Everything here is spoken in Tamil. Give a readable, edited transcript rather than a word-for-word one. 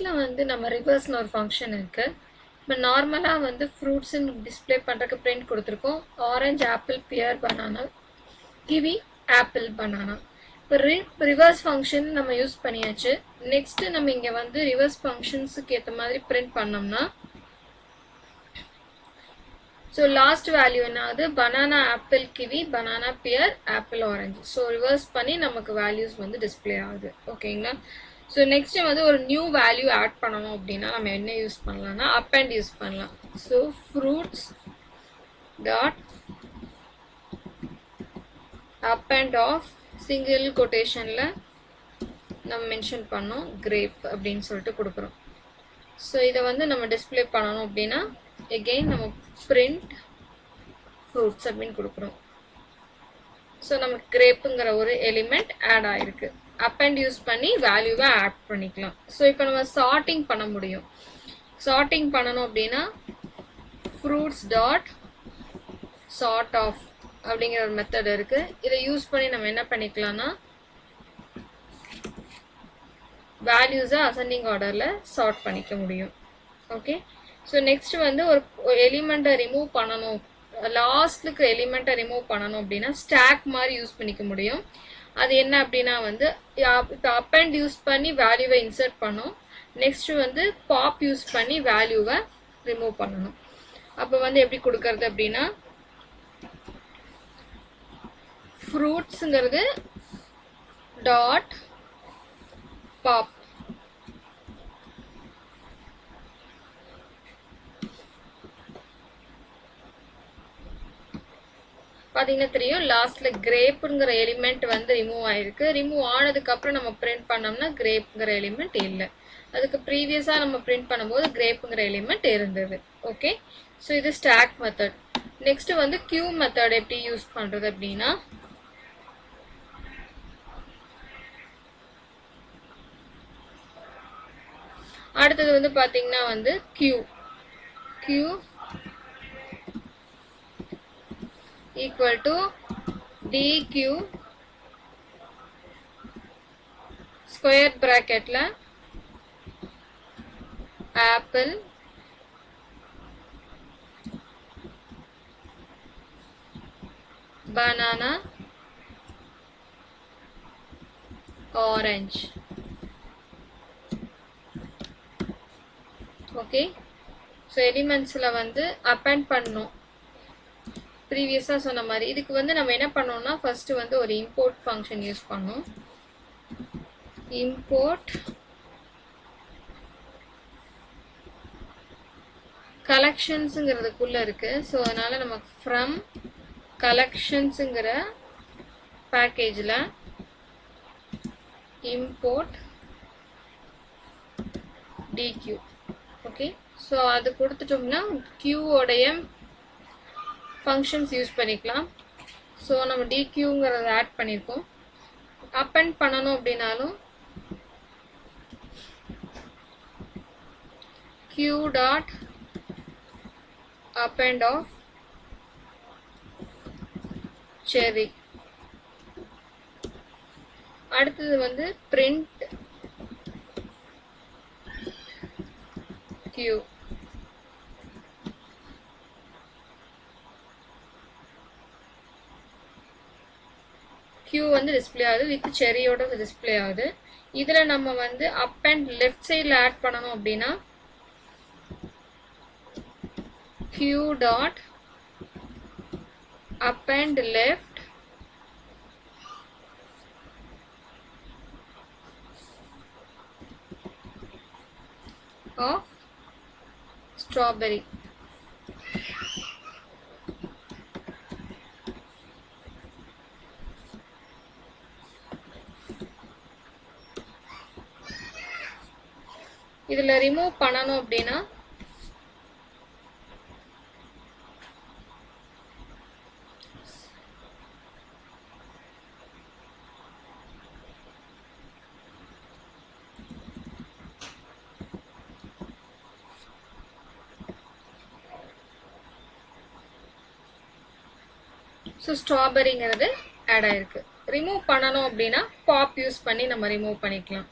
நெக்ஸ்ட்ல வந்து நம்ம ரிவர்ஸ்னு ஒரு ஃபங்க்ஷன் இருக்கு. இப்போ நார்மலாக வந்து ஃப்ரூட்ஸ்ன்னு டிஸ்பிளே பண்ணுறதுக்கு பிரிண்ட் கொடுத்துருக்கோம். Orange, apple, pear, banana, kiwi, apple, banana. இப்போ ரிவர்ஸ் ஃபங்க்ஷன் நம்ம யூஸ் பண்ணியாச்சு. நெக்ஸ்ட் நம்ம இங்கே வந்து ரிவர்ஸ் ஃபங்க்ஷன்ஸுக்கு ஏற்ற மாதிரி பிரிண்ட் பண்ணோம்னா, ஸோ லாஸ்ட் வேல்யூ என்ன ஆகுது? Banana, apple, kiwi, banana, pear, apple, orange. So reverse பண்ணி நமக்கு வேல்யூஸ் வந்து டிஸ்பிளே ஆகுது. ஓகேங்களா? ஸோ நெக்ஸ்ட் வந்து ஒரு நியூ வேல்யூ ஆட் பண்ணணும் அப்படின்னா நம்ம என்ன யூஸ் பண்ணலாம்னா அப்பெண்ட் யூஸ் பண்ணலாம். So fruits dot append of single கொட்டேஷனில் நம்ம மென்ஷன் பண்ணோம் கிரேப் அப்படின்னு சொல்லிட்டு கொடுக்குறோம். ஸோ இதை வந்து நம்ம டிஸ்பிளே பண்ணணும் அப்படின்னா எகெயின் நம்ம பிரிண்ட் ஃப்ரூட்ஸ் அப்படின்னு கொடுக்குறோம். ஸோ நமக்கு கிரேப்புங்கிற ஒரு எலிமெண்ட் ஆட் ஆயிருக்கு. அப்பெண்ட் யூஸ் பண்ணி வேல்யூவை ஆட் பண்ணிக்கலாம். ஸோ இப்போ நம்ம சார்ட்டிங் பண்ண முடியும். சார்ட்டிங் பண்ணணும் அப்படின்னா ஃப்ரூட்ஸ் டாட் சார்ட் ஆஃப் அப்படிங்கிற ஒரு மெத்தட் இருக்கு. இதை யூஸ் பண்ணி நம்ம என்ன பண்ணிக்கலாம்னா வேல்யூஸை அசெண்டிங் ஆர்டர்ல சார்ட் பண்ணிக்க முடியும். ஓகே. ஸோ நெக்ஸ்ட் வந்து ஒரு எலிமெண்ட்டை ரிமூவ் பண்ணணும், லாஸ்ட்லுக்கு எலிமெண்ட்டை ரிமூவ் பண்ணணும் அப்படின்னா ஸ்டாக் மாதிரி யூஸ் பண்ணிக்க முடியும். அது என்ன அப்படின்னா வந்து இப்போ அப்பெண்ட் யூஸ் பண்ணி வேல்யூவை இன்சர்ட் பண்ணோம். நெக்ஸ்ட் வந்து பாப் யூஸ் பண்ணி வேல்யூவை ரிமூவ் பண்ணணும். அப்போ வந்து எப்படி கொடுக்கறது அப்படின்னா ஃப்ரூட்ஸுங்கிறது டாட் பாப், பார்த்தீங்கன்னா தெரியும் லாஸ்ட்ல கிரேப்புங்கிற எலிமெண்ட் வந்து ரிமூவ் ஆயிருக்கு. ரிமூவ் ஆனதுக்கு அப்புறம் நம்ம பிரிண்ட் பண்ணோம்னா கிரேப்புங்கிற எலிமெண்ட் இல்லை. அதுக்கு ப்ரீவியஸாக நம்ம பிரிண்ட் பண்ணும்போது கிரேப்புங்கிற எலிமெண்ட் இருந்தது. ஓகே. ஸோ இது ஸ்டாக் மெத்தட். நெக்ஸ்ட் வந்து கியூ மெத்தட் எப்படி யூஸ் பண்றது அப்படின்னா அடுத்தது வந்து பார்த்தீங்கன்னா வந்து queue equal to dq square bracketல apple banana orange. Okay. So எலிமெண்ட்ஸில் வந்து அப்பெண்ட் பண்ணணும் ப்ரீவியஸாக சொன்ன மாதிரி. இதுக்கு வந்து நம்ம என்ன பண்ணோம்னா ஃபர்ஸ்ட் வந்து ஒரு இம்போர்ட் ஃபங்க்ஷன் யூஸ் பண்ணோம். இம்போர்ட் கலெக்ஷன்ஸுங்கிறதுக்குள்ள இருக்கு. ஸோ அதனால நம்ம ஃப்ரம் கலெக்ஷன்ஸுங்கிற பேக்கேஜில் இம்போர்ட் dq. ஓகே. ஸோ அது கொடுத்துட்டோம்னா கியூவோடைய ஃபங்க்ஷன்ஸ் யூஸ் பண்ணிக்கலாம். ஸோ நம்ம dqங்கிறத ஆட் பண்ணியிருக்கோம். அப்பெண்ட் பண்ணணும் அப்படின்னாலும் q dot append of cherry. அடுத்தது வந்து பிரிண்ட் q. q வந்து டிஸ்பிளே ஆகுது வித் செரியோட டிஸ்பிளே ஆகுது. இதுல நம்ம வந்து அப் அண்ட் லெஃப்ட் சைட்ல ஆட் பண்ணணும் அப்படின்னா q dot append left of strawberry. இதுல ரிமூவ் பண்ணணும் அப்படின்னா ஸோ ஸ்ட்ராபெரிங்கிறது ஆட் ஆயிருக்கு. ரிமூவ் பண்ணணும் அப்படின்னா பாப் யூஸ் பண்ணி நம்ம ரிமூவ் பண்ணிக்கலாம்.